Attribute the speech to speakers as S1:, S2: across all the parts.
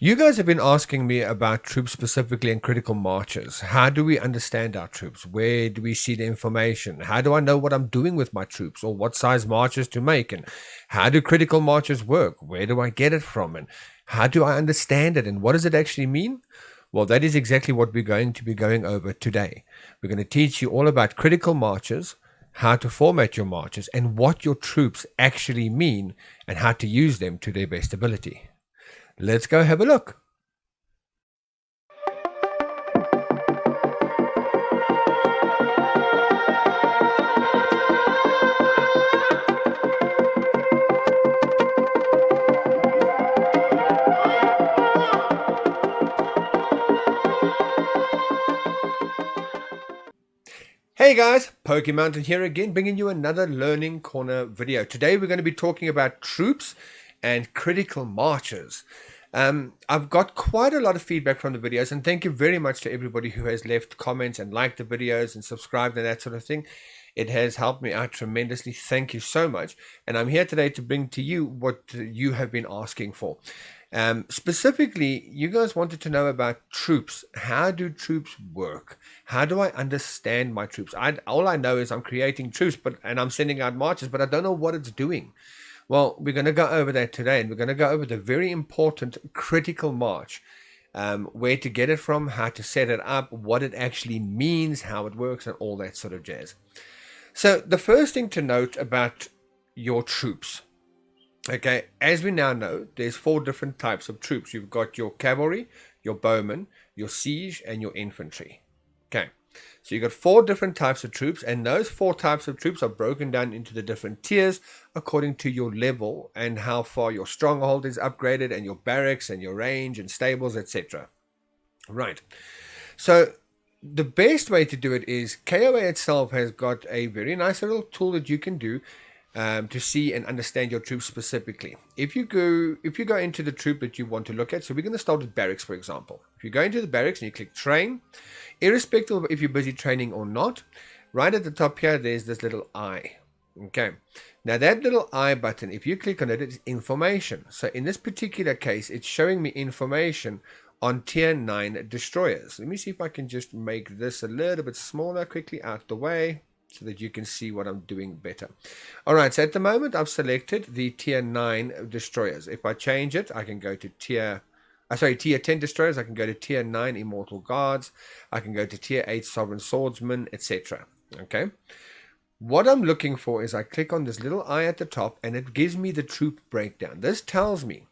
S1: You guys have been asking me about troops specifically and critical marches. How do we understand our troops? Where do we see the information? How do I know what I'm doing with my troops or what size marches to make? And how do critical marches work? Where do I get it from? And how do I understand it? And what does it actually mean? Well, that is exactly what we're going to be going over today. We're going to teach you all about critical marches, how to format your marches, and what your troops actually mean, and how to use them to their best ability. Let's go have a look. Hey guys, Mountain here again, bringing you another Learning Corner video. Today we're going to be talking about troops and critical marches. I've got quite a lot of feedback from the videos, and thank you very much to everybody who has left comments and liked the videos and subscribed and that sort of thing. It has helped me out tremendously. Thank you so much. And I'm here today to bring to you what you have been asking for. Specifically, you guys wanted to know about troops. How do troops work? How do I understand my troops? All I know is I'm creating troops, and I'm sending out marches, but I don't know what it's doing. Well, we're going to go over that today, and we're going to go over the very important critical march, where to get it from, how to set it up, what it actually means, how it works, and all that sort of jazz. So the first thing to note about your troops, okay, as we now know, there's 4 different types of troops. You've got your cavalry, your bowmen, your siege, and your infantry. Okay, so you've got 4 different types of troops, and those 4 types of troops are broken down into the different tiers according to your level and how far your stronghold is upgraded, and your barracks and your range and stables, etc. Right. So the best way to do it is KOA itself has got a very nice little tool that you can do to see and understand your troops specifically. If you go into the troop that you want to look at, so we're going to start with barracks, for example. If you go into the barracks and you click train, irrespective of if you're busy training or not, right at the top here, there's this little eye. Okay, now that little I button, if you click on it, it's information. So in this particular case, it's showing me information on tier 9 destroyers. Let me see if I can just make this a little bit smaller quickly out the way so that you can see what I'm doing better. All right, so at the moment I've selected the tier 9 destroyers. If I change it, I can go to tier 10 destroyers. I can go to tier 9 immortal guards. I can go to tier 8 sovereign swordsmen, etc. Okay. What I'm looking for is I click on this little eye at the top, and it gives me the troop breakdown. This tells me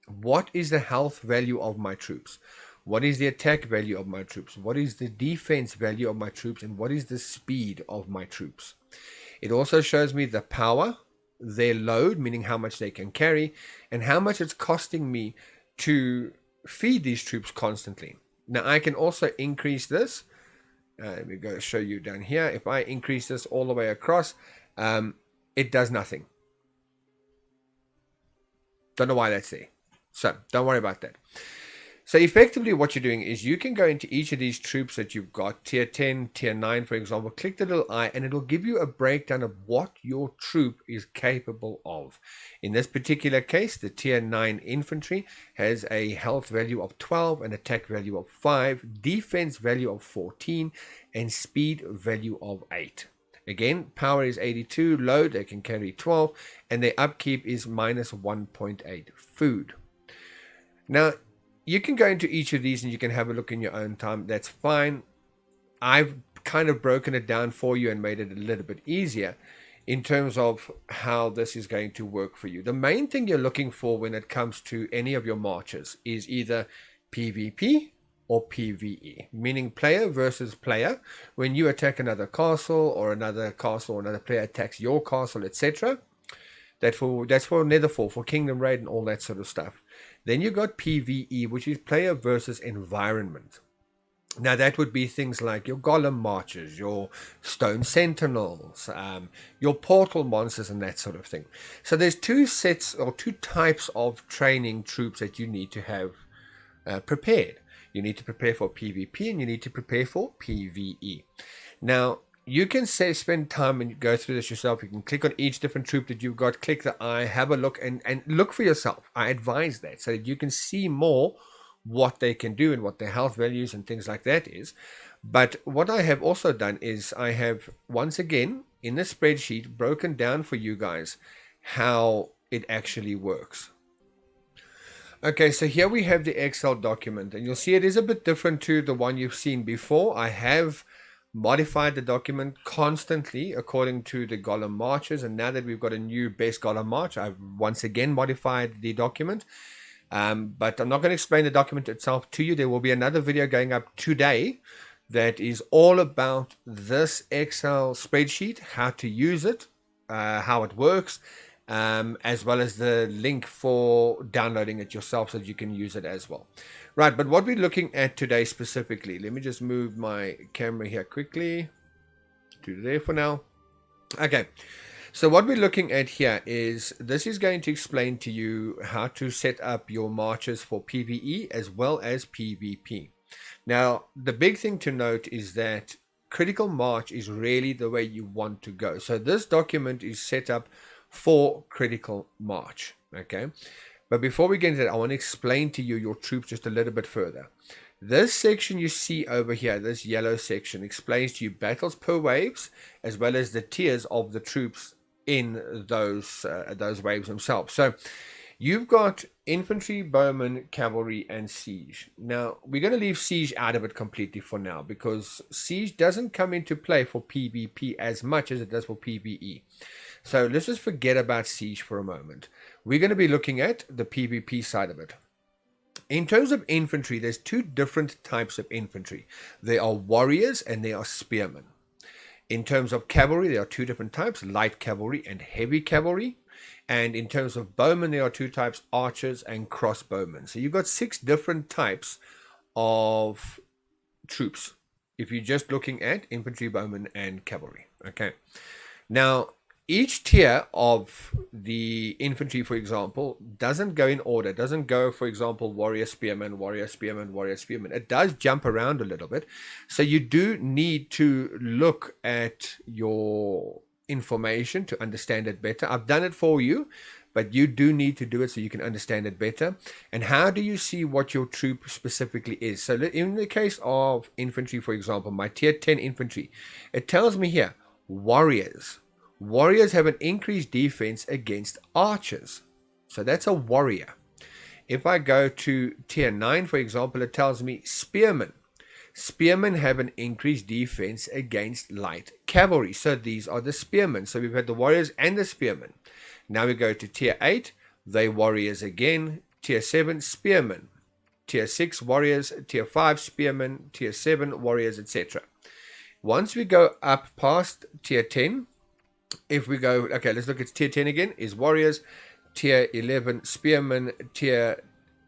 S1: what is the health value of my troops, what is the attack value of my troops, what is the defense value of my troops, and what is the speed of my troops. It also shows me the power, their load, meaning how much they can carry, and how much it's costing me to feed these troops constantly. Now I can also increase this. Let me go show you down here. If I increase this all the way across, it does nothing. Don't know why that's there. So don't worry about that. So effectively what you're doing is you can go into each of these troops that you've got, tier 10, tier 9, for example, click the little eye, and it'll give you a breakdown of what your troop is capable of. In this particular case, the tier 9 infantry has a health value of 12, an attack value of 5, defense value of 14, and speed value of 8. Again, power is 82, load, they can carry 12, and their upkeep is minus 1.8 food. Now, you can go into each of these and you can have a look in your own time. That's fine. I've kind of broken it down for you and made it a little bit easier in terms of how this is going to work for you. The main thing you're looking for when it comes to any of your marches is either PvP or PvE, meaning player versus player. When you attack another castle or another player attacks your castle, etc. That's for Netherfall, for Kingdom Raid and all that sort of stuff. Then you got PvE, which is player versus environment. Now that would be things like your golem marches, your stone sentinels, your portal monsters and that sort of thing. So there's 2 sets or 2 types of training troops that you need to have prepared. You need to prepare for PvP and you need to prepare for PvE. Now you can say spend time and go through this yourself. You can click on each different troop that you've got, click the eye, have a look, and look for yourself. I advise that so that you can see more what they can do and what their health values and things like that is. But what I have also done is I have once again in the spreadsheet broken down for you guys how it actually works. Okay, so here we have the Excel document, and you'll see it is a bit different to the one you've seen before. I have modified the document constantly according to the Gollum marches, and now that we've got a new base Gollum march, I've once again modified the document. But I'm not going to explain the document itself to you. There will be another video going up today that is all about this Excel spreadsheet, how to use it, how it works, as well as the link for downloading it yourself so that you can use it as well. Right, but what we're looking at today specifically, let me just move my camera here quickly to there for now. Okay, so what we're looking at here is this is going to explain to you how to set up your marches for PvE as well as PvP. Now, the big thing to note is that critical march is really the way you want to go. So this document is set up for critical march. Okay, but before we get into that, I want to explain to you your troops just a little bit further. This section you see over here, this yellow section, explains to you battles per waves as well as the tiers of the troops in those waves themselves. So you've got infantry, bowmen, cavalry, and siege. Now, we're going to leave siege out of it completely for now because siege doesn't come into play for PvP as much as it does for PvE. So let's just forget about siege for a moment. We're going to be looking at the PvP side of it. In terms of infantry, there's two different types of infantry. There are warriors and there are spearmen. In terms of cavalry, there are two different types, light cavalry and heavy cavalry. And in terms of bowmen, there are two types, archers and crossbowmen. So you've got 6 different types of troops if you're just looking at infantry, bowmen, and cavalry. Okay. Now, each tier of the infantry, for example, doesn't go in order. It doesn't go, for example, warrior, spearman, warrior, spearman, warrior, spearman. It does jump around a little bit. So you do need to look at your information to understand it better. I've done it for you, but you do need to do it so you can understand it better. And how do you see what your troop specifically is? So in the case of infantry, for example, my tier 10 infantry, it tells me here, warriors. Warriors have an increased defense against archers. So that's a warrior. If I go to tier 9, for example, it tells me spearmen. Spearmen have an increased defense against light cavalry. So these are the spearmen. So we've had the warriors and the spearmen. Now we go to tier 8. They warriors again. Tier 7, spearmen. Tier 6, warriors. Tier 5, spearmen. Tier 7, warriors, etc. Once we go up past tier 10, if we go, okay, let's look at tier 10 again, is warriors. Tier 11, spearmen. Tier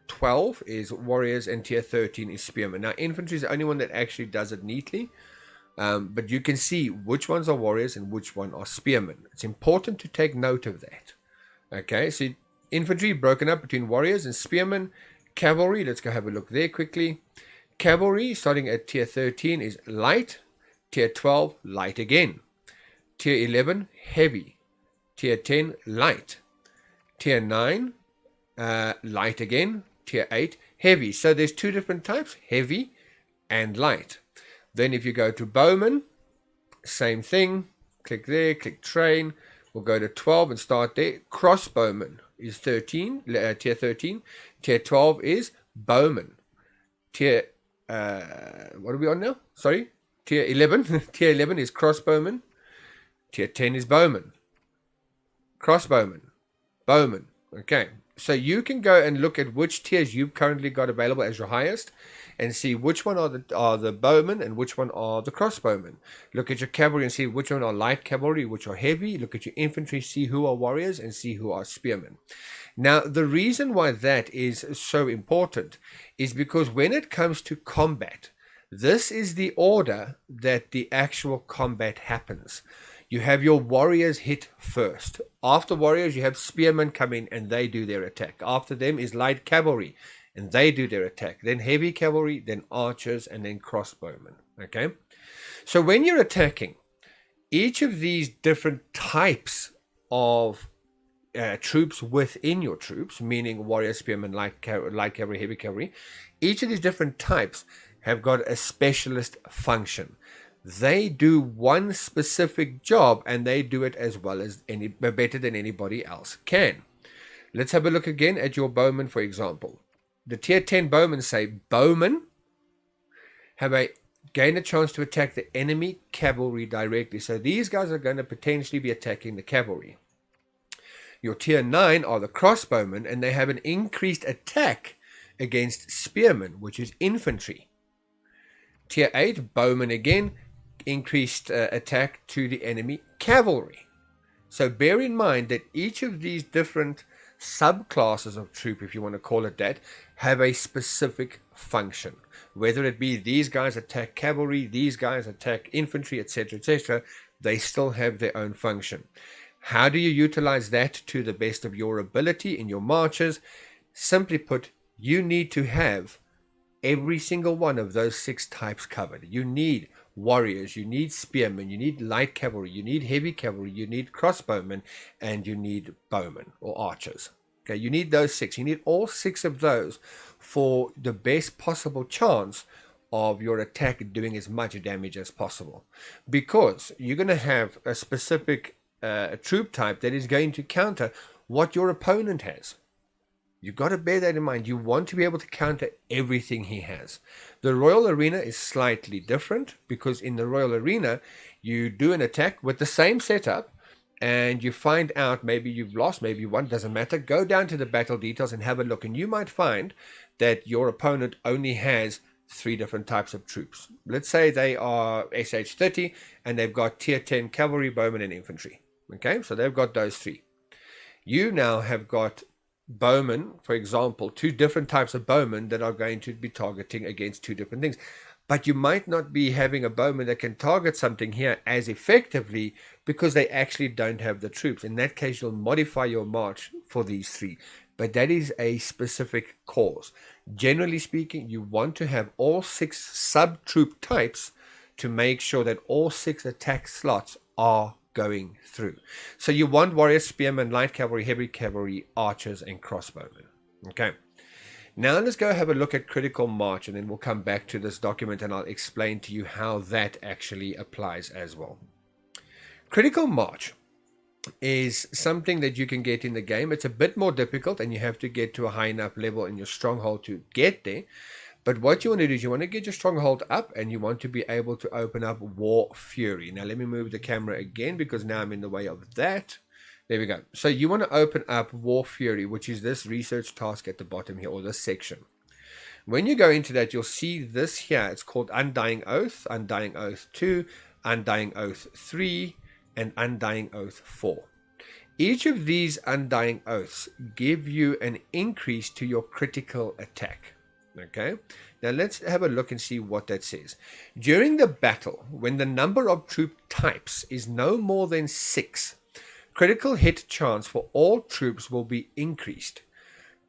S1: 12 is warriors, and tier 13 is spearmen. Now, infantry is the only one that actually does it neatly, but you can see which ones are warriors and which one are spearmen. It's important to take note of that. Okay, so infantry broken up between warriors and spearmen. Cavalry, let's go have a look there quickly. Cavalry, starting at tier 13, is light. Tier 12, light again. Tier 11, heavy. Tier 10, light. Tier 9, light again. Tier 8, heavy. So there's 2 different types, heavy and light. Then if you go to bowmen, same thing. Click there, click train. We'll go to 12 and start there. Crossbowmen is 13, tier 13. Tier 12 is bowmen. Tier, what are we on now? Sorry, tier 11. Tier 11 is crossbowmen. Tier 10 is bowmen. Crossbowmen. Bowmen. Okay. So you can go and look at which tiers you've currently got available as your highest and see which one are the bowmen and which one are the crossbowmen. Look at your cavalry and see which one are light cavalry, which are heavy. Look at your infantry, see who are warriors and see who are spearmen. Now, the reason why that is so important is because when it comes to combat, this is the order that the actual combat happens. You have your warriors hit first. After warriors, you have spearmen come in and they do their attack. After them is light cavalry and they do their attack. Then heavy cavalry, then archers, and then crossbowmen. Okay? So when you're attacking, Each of these different types of troops within your troops, meaning warrior, spearmen, light cavalry, heavy cavalry, each of these different types have got a specialist function. They do one specific job, and they do it as well as better than anybody else can. Let's have a look again at your bowmen, for example. The tier 10 bowmen say bowmen gain a chance to attack the enemy cavalry directly. So these guys are going to potentially be attacking the cavalry. Your tier 9 are the crossbowmen, and they have an increased attack against spearmen, which is infantry. Tier 8, bowmen again, increased attack to the enemy cavalry. So bear in mind that each of these different subclasses of troop, if you want to call it that, have a specific function. Whether it be these guys attack cavalry, these guys attack infantry, etc., they still have their own function. How do you utilize that to the best of your ability in your marches? Simply put, you need to have every single one of those 6 types covered. You need warriors, you need spearmen, you need light cavalry, you need heavy cavalry, you need crossbowmen, and you need bowmen or archers. Okay, you need those 6. You need all 6 of those for the best possible chance of your attack doing as much damage as possible. Because you're going to have a specific troop type that is going to counter what your opponent has. You've got to bear that in mind. You want to be able to counter everything he has. The Royal Arena is slightly different, because in the Royal Arena, you do an attack with the same setup, and you find out maybe you've lost, maybe you won, doesn't matter. Go down to the battle details and have a look, and you might find that your opponent only has 3 different types of troops. Let's say they are SH30, and they've got tier 10 cavalry, bowmen, and infantry. Okay, so they've got those 3. You now have got bowmen, for example, 2 different types of bowmen that are going to be targeting against 2 different things. But you might not be having a bowman that can target something here as effectively, because they actually don't have the troops. In that case, you'll modify your march for these 3. But that is a specific cause. Generally speaking, you want to have all 6 sub-troop types to make sure that all 6 attack slots are going through. So you want warriors, spearmen, light cavalry, heavy cavalry, archers, and crossbowmen. Okay. Now let's go have a look at critical march, and then we'll come back to this document and I'll explain to you how that actually applies as well. Critical march is something that you can get in the game. It's a bit more difficult, and you have to get to a high enough level in your stronghold to get there. But what you want to do is you want to get your stronghold up, and you want to be able to open up War Fury. Now let me move the camera again, because now I'm in the way of that. There we go. So you want to open up War Fury, which is this research task at the bottom here, or this section. When you go into that, you'll see this here. It's called Undying Oath, Undying Oath 2, Undying Oath 3, and Undying Oath 4. Each of these Undying Oaths give you an increase to your critical attack. Okay, now let's have a look and see what that says. During the battle, when the number of troop types is no more than 6, critical hit chance for all troops will be increased.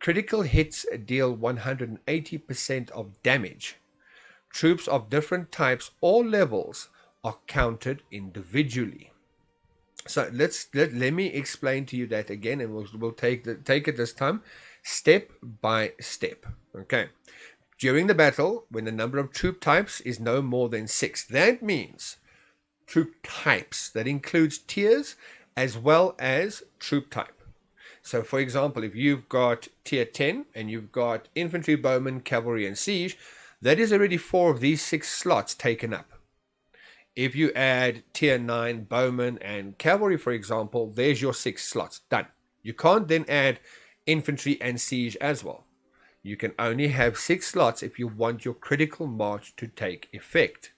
S1: Critical hits deal 180% of damage. Troops of different types or levels are counted individually. So let me explain to you that again, and we'll take it this time step by step. Okay. During the battle, when the number of troop types is no more than 6, that means troop types. That includes tiers as well as troop type. So, for example, if you've got tier 10 and you've got infantry, bowmen, cavalry, and siege, that is already 4 of these 6 slots taken up. If you add tier 9 bowmen and cavalry, for example, there's your 6 slots. Done. You can't then add infantry and siege as well. You can only have 6 slots if you want your critical march to take effect.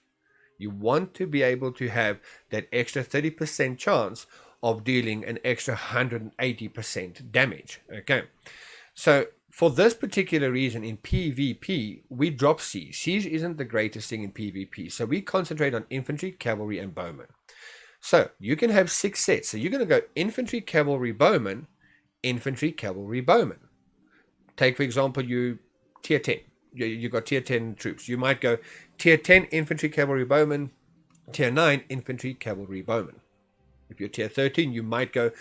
S1: You want to be able to have that extra 30% chance of dealing an extra 180% damage. Okay, so for this particular reason in PvP, we drop siege. Siege isn't the greatest thing in PvP, so we concentrate on infantry, cavalry, and bowmen. So you can have 6 sets. So you're going to go infantry, cavalry, bowmen, infantry, cavalry, bowmen. Take, for example, you tier 10. You got tier 10 troops. You might go tier 10 infantry, cavalry, bowmen, Tier 9, infantry, cavalry, bowman. If you're tier 13, you might go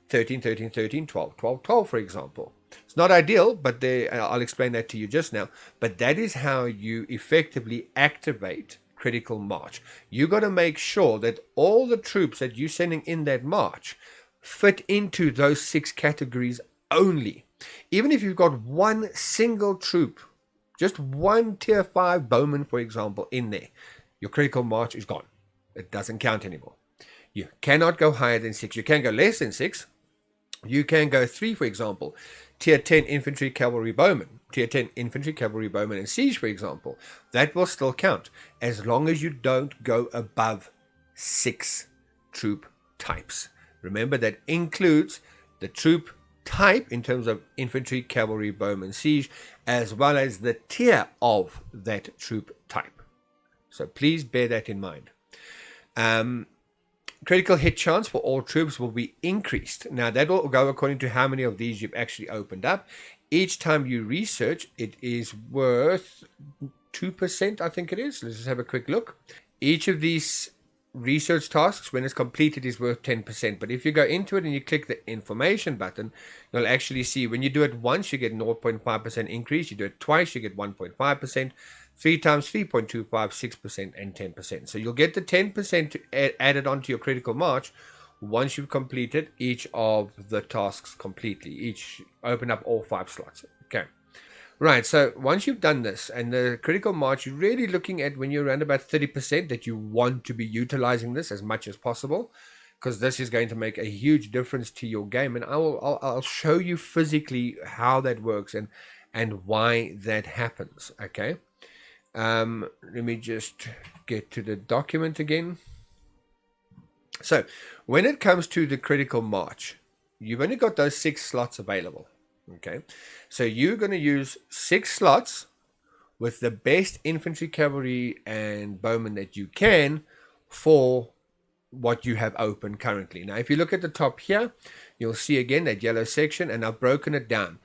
S1: 13, 13, 13, 12, 12, 12, for example. It's not ideal, but I'll explain that to you just now. But that is how you effectively activate critical march. You got to make sure that all the troops that you're sending in that march fit into those 6 categories only. Even if you've got one single troop, just one tier 5 bowman, for example, in there, your critical march is gone. It doesn't count anymore. You cannot go higher than 6. You can go less than 6. You can go 3, for example. Tier 10 infantry, cavalry, bowman. Tier 10 infantry, cavalry, bowman, and siege, for example. That will still count as long as you don't go above 6 troop types. Remember, that includes the troop type in terms of infantry, cavalry, bowman, siege, as well as the tier of that troop type. So please bear that in mind. Critical hit chance for all troops will be increased. Now that will go according to how many of these you've actually opened up. Each time you research, it is worth 2%, I think it is. Let's just have a quick look. Each of these research tasks, when it's completed, is worth 10%. But if you go into it and you click the information button, you'll actually see when you do it once, you get 0.5% increase. You do it twice, you get 1.5%. 3 times 3.25, 6%, and 10%. So you'll get the 10% added onto your critical march once you've completed each of the tasks completely. Each open up all 5 slots. Okay. Right, so once you've done this, and the critical march, you're really looking at when you're around about 30% that you want to be utilizing this as much as possible, because this is going to make a huge difference to your game. And I'll show you physically how that works and why that happens. Okay. Let me just get to the document again. So when it comes to the critical march, you've only got those 6 slots available. Okay, so you're going to use 6 slots with the best infantry, cavalry, and bowmen that you can for what you have open currently. Now if you look at the top here, you'll see again that yellow section, and I've broken it down.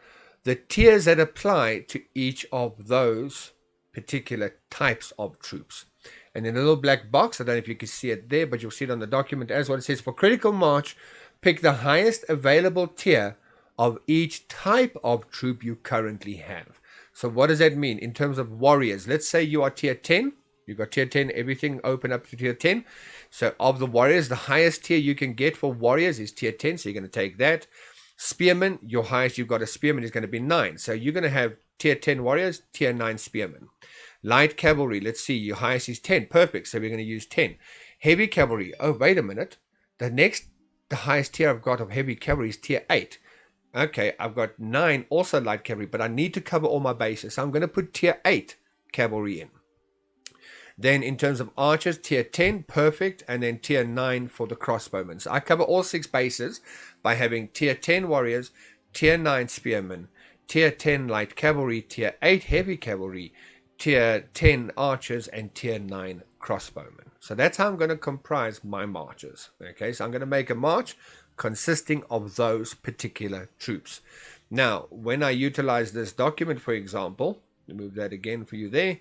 S1: The tiers that apply to each of those particular types of troops. And in a little black box, I don't know if you can see it there, but you'll see it on the document as well. It says for critical march, pick the highest available tier of each type of troop you currently have. So what does that mean in terms of warriors? Let's say you are tier 10. You've got tier 10, everything open up to tier 10. So of the warriors, the highest tier you can get for warriors is tier 10. So you're going to take that. Spearmen, your highest you've got a spearman is going to be 9. So you're going to have tier 10 warriors, tier 9 spearmen. Light cavalry, let's see, your highest is 10. Perfect, so we're going to use 10. Heavy cavalry, oh, wait a minute. The highest tier I've got of heavy cavalry is tier 8. Okay, I've got 9 also light cavalry, but I need to cover all my bases. So I'm going to put tier 8 cavalry in. Then in terms of archers, tier 10, perfect, and then tier 9 for the crossbowmen. So I cover all 6 bases by having tier 10 warriors, tier 9 spearmen, tier 10 light cavalry, tier 8 heavy cavalry, tier 10 archers, and tier 9 crossbowmen. So that's how I'm going to comprise my marches. Okay, so I'm going to make a march consisting of those particular troops. Now, when I utilize this document, for example, move that again for you there,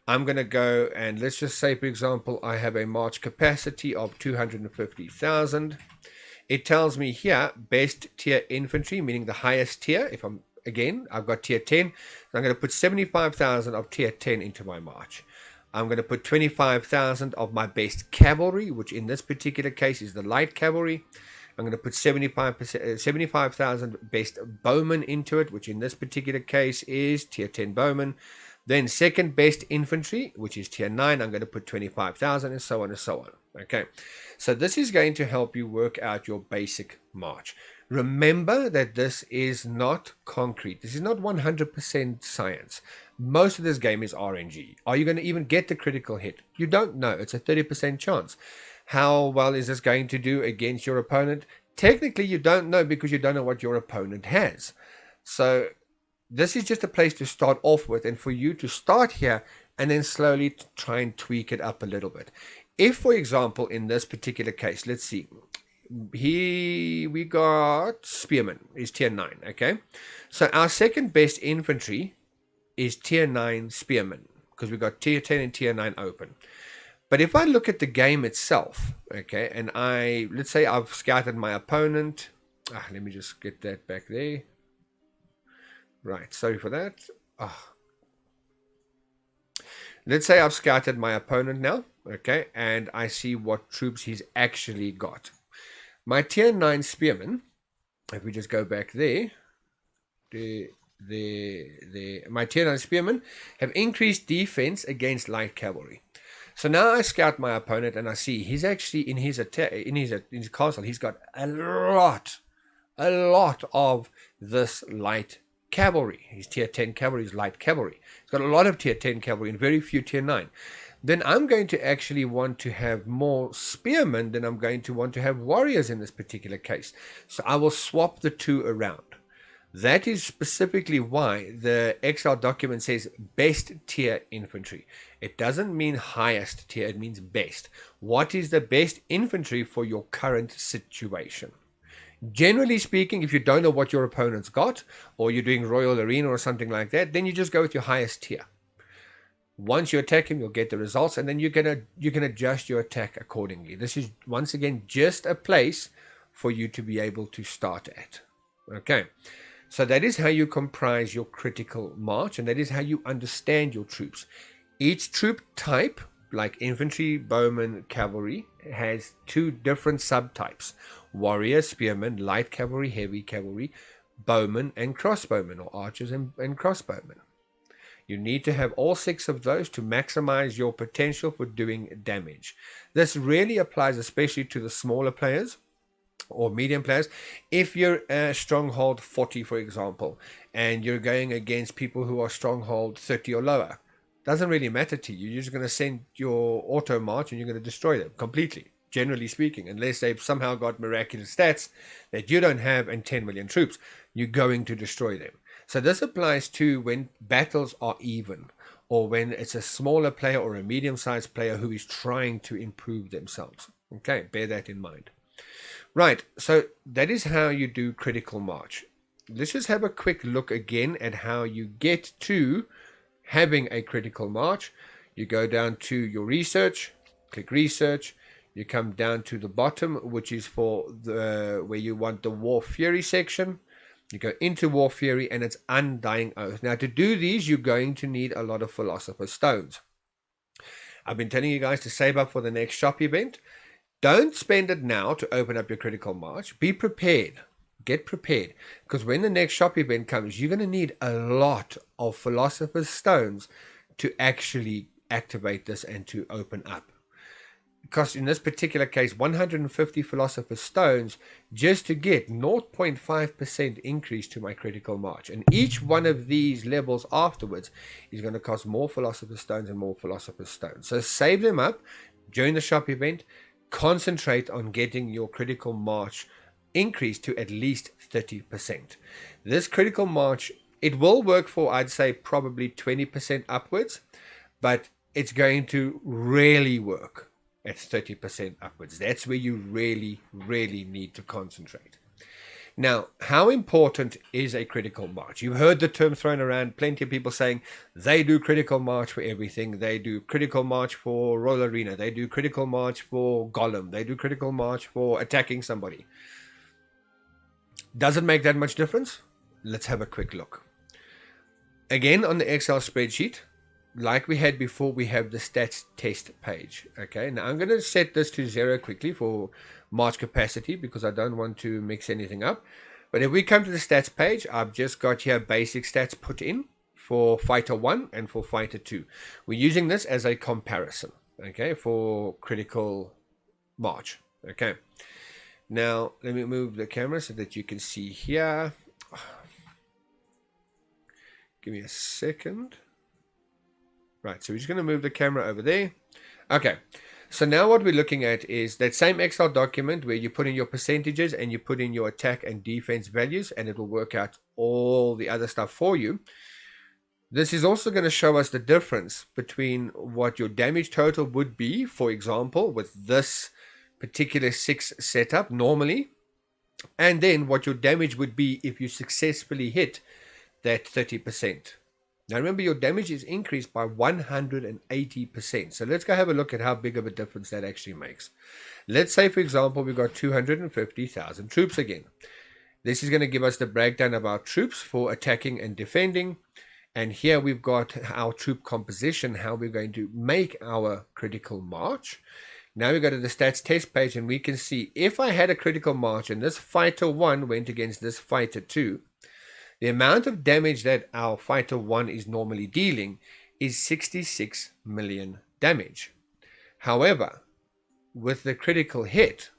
S1: I'm going to go and let's just say, for example, I have a march capacity of 250,000. It tells me here, best tier infantry, meaning the highest tier. If I'm Again, I've got tier 10. So I'm going to put 75,000 of tier 10 into my march. I'm going to put 25,000 of my best cavalry, which in this particular case is the light cavalry. I'm going to put 75,000 best bowmen into it, which in this particular case is tier 10 bowmen. Then second best infantry, which is tier 9, I'm going to put 25,000, and so on and so on. Okay, so this is going to help you work out your basic march. Remember that this is not concrete. This is not 100% science. Most of this game is RNG. Are you going to even get the critical hit? You don't know. It's a 30% chance. How well is this going to do against your opponent? Technically, you don't know because you don't know what your opponent has. So this is just a place to start off with, and for you to start here and then slowly try and tweak it up a little bit. If, for example, in this particular case, let's see, here we got spearmen is tier 9. Okay, so our second best infantry is tier 9 spearmen because we got tier 10 and tier 9 open. But if I look at the game itself, okay, and let's say I've scouted my opponent. Let me just get that back there. Right, sorry for that. Let's say I've scouted my opponent now, okay, and I see what troops he's actually got. My tier 9 spearmen, if we just go back there, my tier 9 spearmen have increased defense against light cavalry. So now I scout my opponent and I see he's actually in his castle, he's got a lot of this light cavalry. His tier 10 cavalry is light cavalry. He's got a lot of tier 10 cavalry and very few tier 9. Then I'm going to actually want to have more spearmen than I'm going to want to have warriors in this particular case. So I will swap the two around. That is specifically why the Excel document says best tier infantry. It doesn't mean highest tier, it means best. What is the best infantry for your current situation? Generally speaking, if you don't know what your opponent's got, or you're doing Royal Arena or something like that, then you just go with your highest tier. Once you attack him, you'll get the results, and then you can adjust your attack accordingly. This is, once again, just a place for you to be able to start at. Okay. So that is how you comprise your critical march, and that is how you understand your troops. Each troop type, like infantry, bowmen, cavalry, has two different subtypes: warrior, spearmen, light cavalry, heavy cavalry, bowmen, and crossbowmen, or archers and crossbowmen. You need to have all 6 of those to maximize your potential for doing damage. This really applies especially to the smaller players or medium players. If you're a stronghold 40, for example, and you're going against people who are stronghold 30 or lower, doesn't really matter to you. You're just going to send your auto march and you're going to destroy them completely, generally speaking, unless they've somehow got miraculous stats that you don't have and 10 million troops. You're going to destroy them. So this applies to when battles are even, or when it's a smaller player or a medium-sized player who is trying to improve themselves. Okay, bear that in mind. Right, so that is how you do critical march. Let's just have a quick look again at how you get to having a critical march. You go down to your research, click research, you come down to the bottom, which is for the where you want the War Fury section. You go into War Fury and it's Undying Oath. Now to do these, you're going to need a lot of Philosopher's Stones. I've been telling you guys to save up for the next shop event. Don't spend it now to open up your critical march. Be prepared. Get prepared. Because when the next shop event comes, you're going to need a lot of Philosopher's Stones to actually activate this and to open up. Because in this particular case, 150 Philosopher's Stones just to get 0.5% increase to my critical march. And each one of these levels afterwards is going to cost more Philosopher's Stones and more Philosopher's Stones. So save them up during the shop event. Concentrate on getting your critical march increased to at least 30%. This critical march, it will work for, I'd say, probably 20% upwards, but it's going to really work at 30% upwards. That's where you really, really need to concentrate. Now, how important is a critical march? You've heard the term thrown around, plenty of people saying they do critical march for everything. They do critical march for Royal Arena. They do critical march for Golem. They do critical march for attacking somebody. Does it make that much difference? Let's have a quick look. Again, on the Excel spreadsheet, like we had before, we have the stats test page. Okay, now I'm going to set this to 0 quickly for march capacity because I don't want to mix anything up. But if we come to the stats page, I've just got here basic stats put in for Fighter 1 and for Fighter 2. We're using this as a comparison, okay, for critical march. Okay, now let me move the camera so that you can see here. Give me a second. Right, so we're just going to move the camera over there. Okay, so now what we're looking at is that same Excel document where you put in your percentages and you put in your attack and defense values, and it will work out all the other stuff for you. This is also going to show us the difference between what your damage total would be, for example, with this particular 6 setup normally, and then what your damage would be if you successfully hit that 30% Now remember, your damage is increased by 180%. So let's go have a look at how big of a difference that actually makes. Let's say, for example, we've got 250,000 troops again. This is going to give us the breakdown of our troops for attacking and defending. And here we've got our troop composition, how we're going to make our critical march. Now we go to the stats test page and we can see if I had a critical march and this fighter 1 went against this fighter 2, the amount of damage that our fighter 1 is normally dealing is 66 million damage. However, with the critical hit,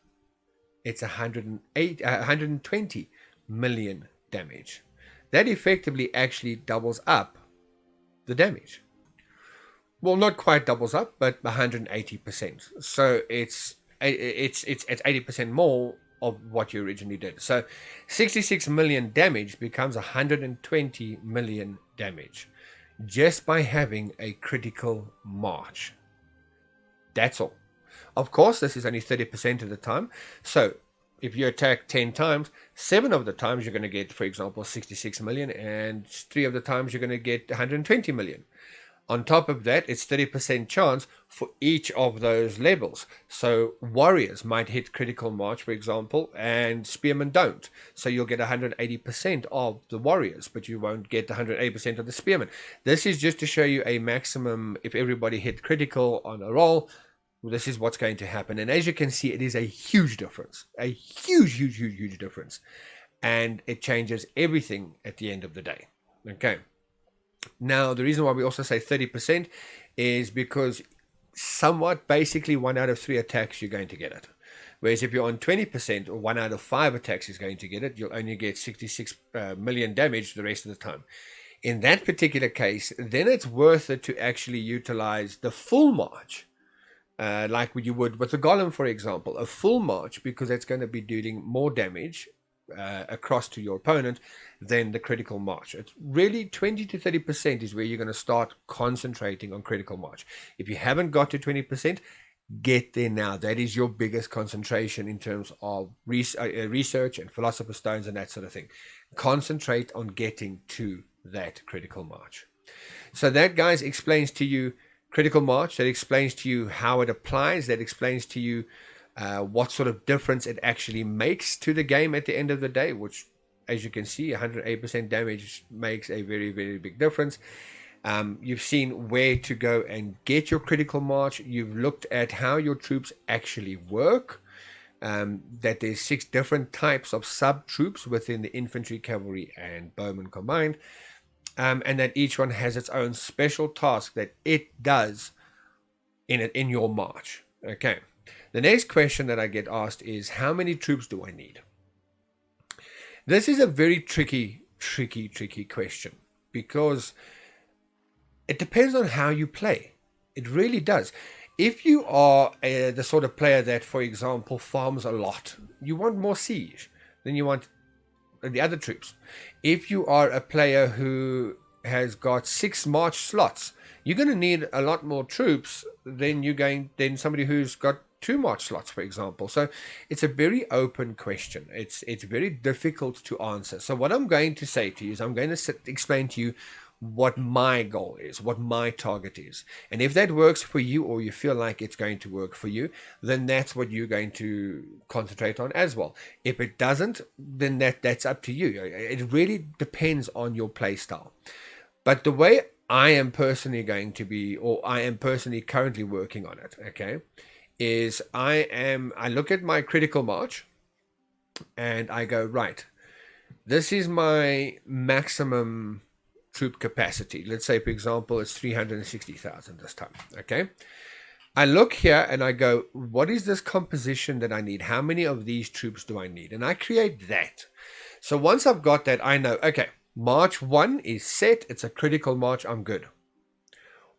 S1: it's 120 million damage. That effectively actually doubles up the damage. Well, not quite doubles up, but 180%. So it's 80% more of what you originally did. So 66 million damage becomes 120 million damage just by having a critical march. That's all. Of course, this is only 30% of the time. So if you attack 10 times, 7 of the times you're going to get, for example, 66 million, and 3 of the times you're going to get 120 million. On top of that, it's 30% chance for each of those levels. So warriors might hit critical march, for example, and spearmen don't. So you'll get 180% of the warriors, but you won't get 180% of the spearmen. This is just to show you a maximum. If everybody hit critical on a roll, this is what's going to happen. And as you can see, it is a huge difference, a huge difference. And it changes everything at the end of the day. Okay. Now, the reason why we also say 30% is because somewhat basically 1 out of 3 attacks you're going to get it. Whereas if you're on 20% or 1 out of 5 attacks is going to get it, you'll only get 66 million damage the rest of the time. In that particular case, then it's worth it to actually utilize the full march. Like you would with the golem, for example, a full march, because that's going to be doing more damage across to your opponent than the critical march. It's really 20 to 30% is where you're going to start concentrating on critical march. If you haven't got to 20%, get there now. That is your biggest concentration in terms of research and philosopher's stones and that sort of thing. Concentrate on getting to that critical march. So that, guys, explains to you critical march. That explains to you how it applies. That explains to you what sort of difference it actually makes to the game at the end of the day, which, as you can see, 108% damage makes a very big difference. You've seen where to go and get your critical march. You've looked at how your troops actually work, that there's 6 different types of sub-troops within the infantry, cavalry, and bowmen combined, and that each one has its own special task that it does in your march. Okay. The next question that I get asked is, how many troops do I need? This is a very tricky question, because it depends on how you play. It really does. If you are the sort of player that, for example, farms a lot, you want more siege than you want the other troops. If you are a player who has got 6 march slots, you're going to need a lot more troops than somebody who's got 2 march slots, for example. So it's a very open question. It's very difficult to answer. So what I'm going to say to you is I'm going to explain to you what my goal is, what my target is. And if that works for you, or you feel like it's going to work for you, then that's what you're going to concentrate on as well. If it doesn't, then that's up to you. It really depends on your play style. But the way I am personally going to be, or I am personally currently working on it, okay, is I look at my critical march and I go, right, this is my maximum troop capacity. Let's say, for example, it's 360,000 this time. Okay. I look here and I go, what is this composition that I need? How many of these troops do I need? And I create that. So once I've got that, I know, okay, March 1 is set. It's a critical march. I'm good.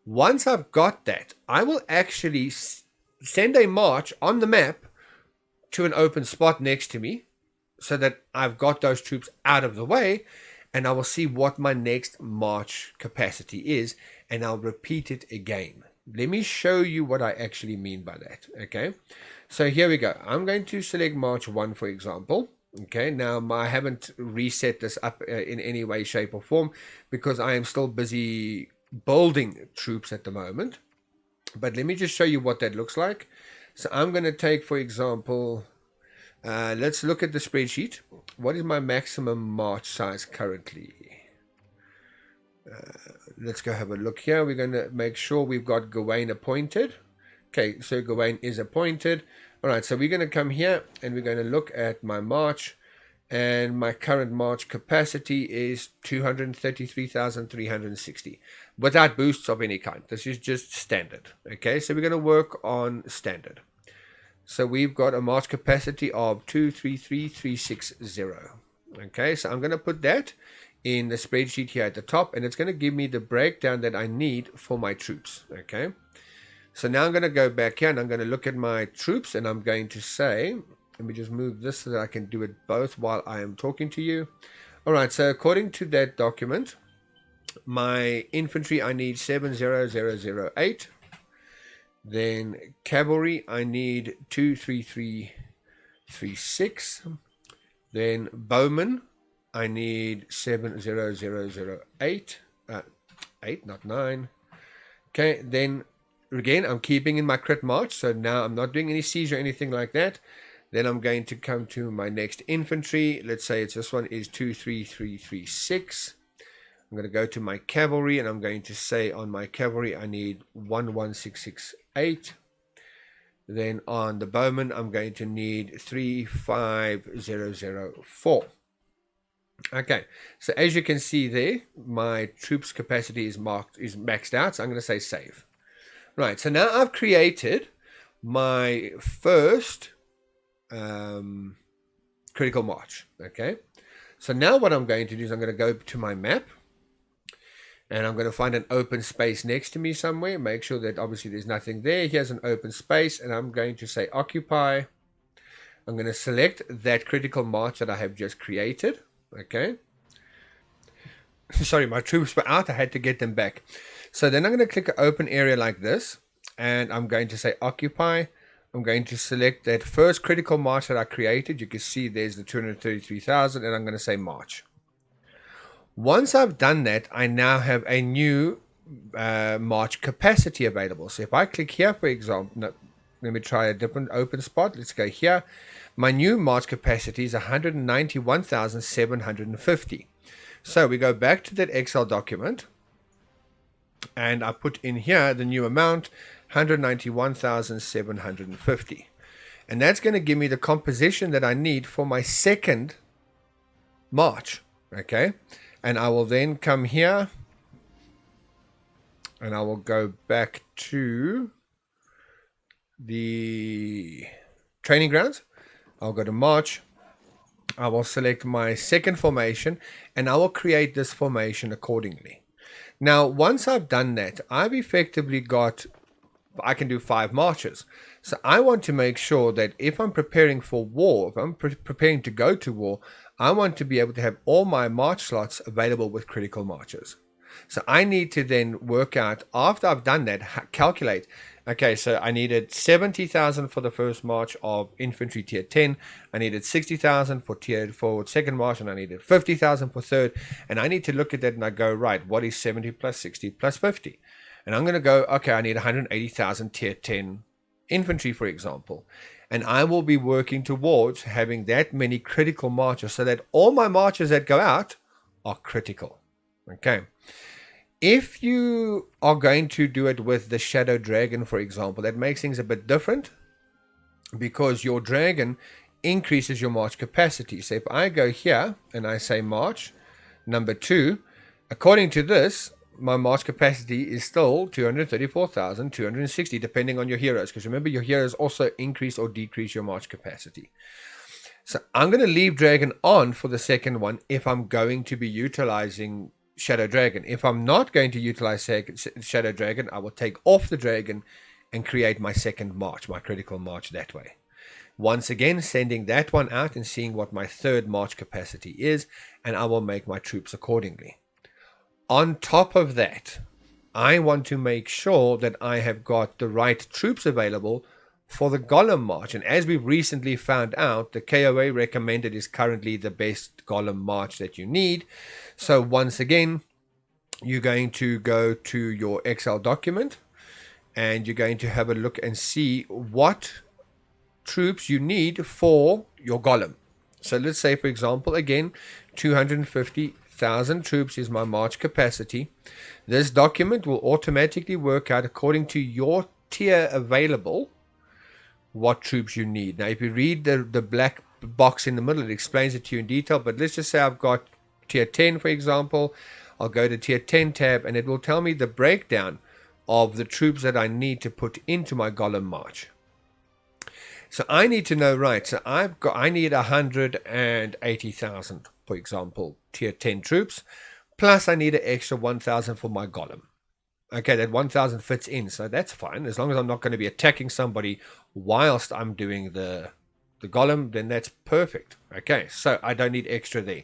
S1: Once I've got that, I will actually send a march on the map to an open spot next to me so that I've got those troops out of the way, and I will see what my next march capacity is, and I'll repeat it again. Let me show you what I actually mean by that. Okay, so here we go. I'm going to select March 1, for example, Okay, now I haven't reset this up in any way, shape, or form because I am still busy building troops at the moment. But let me just show you what that looks like. So I'm going to take, for example, let's look at the spreadsheet. What is my maximum march size currently? Let's go have a look here. We're going to make sure we've got Gawain appointed. Okay, so Gawain is appointed. All right, so we're going to come here and we're going to look at my march. And my current march capacity is 233,360 without boosts of any kind. This is just standard. Okay, so we're going to work on standard. So we've got a march capacity of 233,360. Okay, so I'm going to put that in the spreadsheet here at the top, and it's going to give me the breakdown that I need for my troops. Okay, so now I'm going to go back here and I'm going to look at my troops, and I'm going to say, let me just move this so that I can do it both while I am talking to you. All right, so according to that document, my infantry, I need 70008. Then cavalry, I need 23336. Then bowmen, I need 70008. 8, not 9. Okay, then again, I'm keeping in my crit march, so now I'm not doing any siege or anything like that. Then I'm going to come to my next infantry. Let's say it's this one is 23336. I'm going to go to my cavalry and I'm going to say on my cavalry I need 11668. Then on the bowmen I'm going to need 35004. Okay, so as you can see there, my troops capacity is maxed out, so I'm going to say save. Right, so now I've created my first critical march. Okay, so now what I'm going to do is I'm going to go to my map and I'm going to find an open space next to me somewhere, make sure that obviously there's nothing there. Here's an open space and I'm going to say occupy. I'm going to select that critical march that I have just created. Okay, sorry, my troops were out, I had to get them back. So then I'm going to click an open area like this and I'm going to say occupy. I'm going to select that first critical march that I created. You can see there's the 233,000 and I'm going to say march. Once I've done that, I now have a new march capacity available. So if I click here, for example, no, let me try a different open spot. Let's go here. My new march capacity is 191,750. So we go back to that Excel document and I put in here the new amount, 191,750. And that's going to give me the composition that I need for my second march. Okay, and I will then come here and I will go back to the training grounds. I'll go to march. I will select my second formation and I will create this formation accordingly. Now, once I've done that, I've effectively got, I can do 5 marches. So I want to make sure that if I'm preparing for war, if I'm preparing to go to war, I want to be able to have all my march slots available with critical marches. So I need to then work out, after I've done that, calculate, okay, so I needed 70,000 for the first march of infantry tier 10. I needed 60,000 for second march, and I needed 50,000 for third. And I need to look at that and I go, right, what is 70 plus 60 plus 50? And I'm going to go, okay, I need 180,000 tier 10 infantry, for example. And I will be working towards having that many critical marches so that all my marches that go out are critical. Okay. If you are going to do it with the Shadow Dragon, for example, that makes things a bit different because your dragon increases your march capacity. So if I go here and I say march number 2, according to this, my march capacity is still 234,260, depending on your heroes. Because remember, your heroes also increase or decrease your march capacity. So I'm going to leave Dragon on for the second one if I'm going to be utilizing Shadow Dragon. If I'm not going to utilize Shadow Dragon, I will take off the Dragon and create my second march, my critical march that way. Once again, sending that one out and seeing what my third march capacity is, and I will make my troops accordingly. On top of that, I want to make sure that I have got the right troops available for the Golem March. And as we've recently found out, the KOA recommended is currently the best Golem March that you need. So once again, you're going to go to your Excel document and you're going to have a look and see what troops you need for your Golem. So let's say, for example, again, 250,000 troops is my March capacity. This document will automatically work out according to your tier available what troops you need. Now, if you read the black box in the middle, it explains it to you in detail. But let's just say I've got tier 10, for example. I'll go to tier 10 tab and it will tell me the breakdown of the troops that I need to put into my Golem March. So I need to know, right, so I need 180,000, for example, tier 10 troops, plus I need an extra 1,000 for my Golem. Okay, that 1,000 fits in, so that's fine. As long as I'm not going to be attacking somebody whilst I'm doing the Golem, then that's perfect. Okay, so I don't need extra there.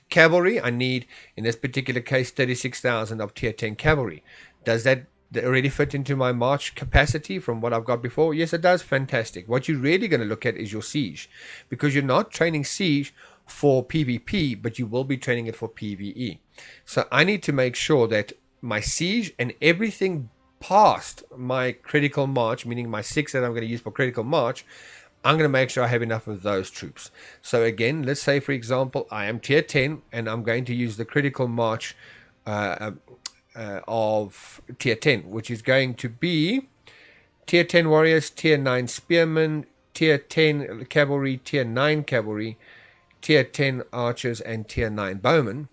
S1: Cavalry, I need, in this particular case, 36,000 of tier 10 cavalry. Does that already fit into my March capacity from what I've got before? Yes, it does. Fantastic. What you're really going to look at is your siege, because you're not training siege for PvP, but you will be training it for PvE. So I need to make sure that my siege and everything past my critical march, meaning my 6 that I'm going to use for critical march, I'm going to make sure I have enough of those troops. So again, let's say, for example, I am tier 10 and I'm going to use the critical march of tier 10, which is going to be tier 10 warriors, tier 9 spearmen, tier 10 cavalry, tier 9 cavalry, tier 10 archers, and tier 9 bowmen.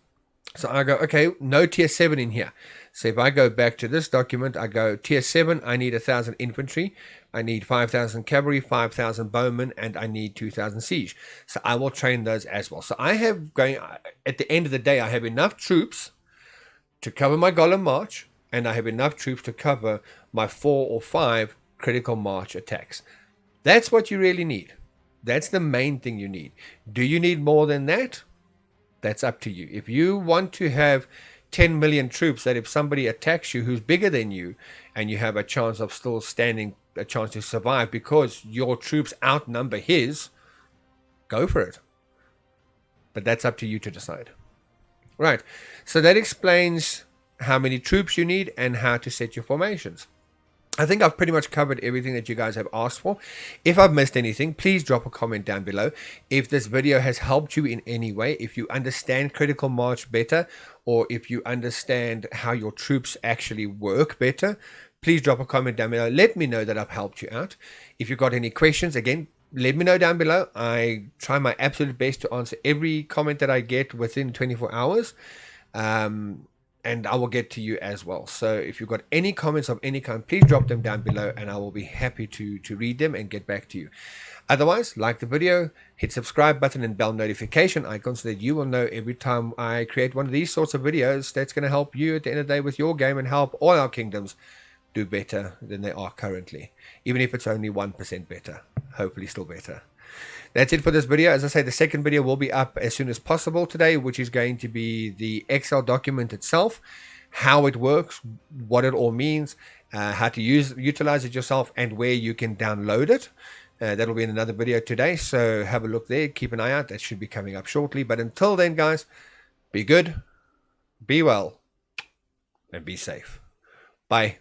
S1: So I go, okay, no tier 7 in here. So if I go back to this document, I go tier 7, I need 1,000 infantry, I need 5,000 cavalry, 5,000 bowmen, and I need 2,000 siege. So I will train those as well. So I have going, at the end of the day, I have enough troops to cover my Golem March, and I have enough troops to cover my 4 or 5 critical march attacks. That's what you really need. That's the main thing you need. Do you need more than that? That's up to you. If you want to have 10 million troops, that if somebody attacks you who's bigger than you, and you have a chance of still standing, a chance to survive because your troops outnumber his, go for it. But that's up to you to decide. Right, so that explains how many troops you need and how to set your formations. I think I've pretty much covered everything that you guys have asked for. If I've missed anything, please drop a comment down below. If this video has helped you in any way, if you understand critical march better, or if you understand how your troops actually work better, please drop a comment down below. Let me know that I've helped you out. If you've got any questions, again, let me know down below. I try my absolute best to answer every comment that I get within 24 hours. And I will get to you as well. So if you've got any comments of any kind, please drop them down below and I will be happy to read them and get back to you. Otherwise, like the video, hit subscribe button and bell notification icon so that you will know every time I create one of these sorts of videos that's going to help you at the end of the day with your game and help all our kingdoms do better than they are currently. Even if it's only 1% better. Hopefully still better. That's it for this video. As I say, the second video will be up as soon as possible today, which is going to be the Excel document itself, how it works, what it all means, how to utilize it yourself, and where you can download it. That'll be in another video today, so have a look there. Keep an eye out. That should be coming up shortly. But until then, guys, be good, be well, and be safe. Bye.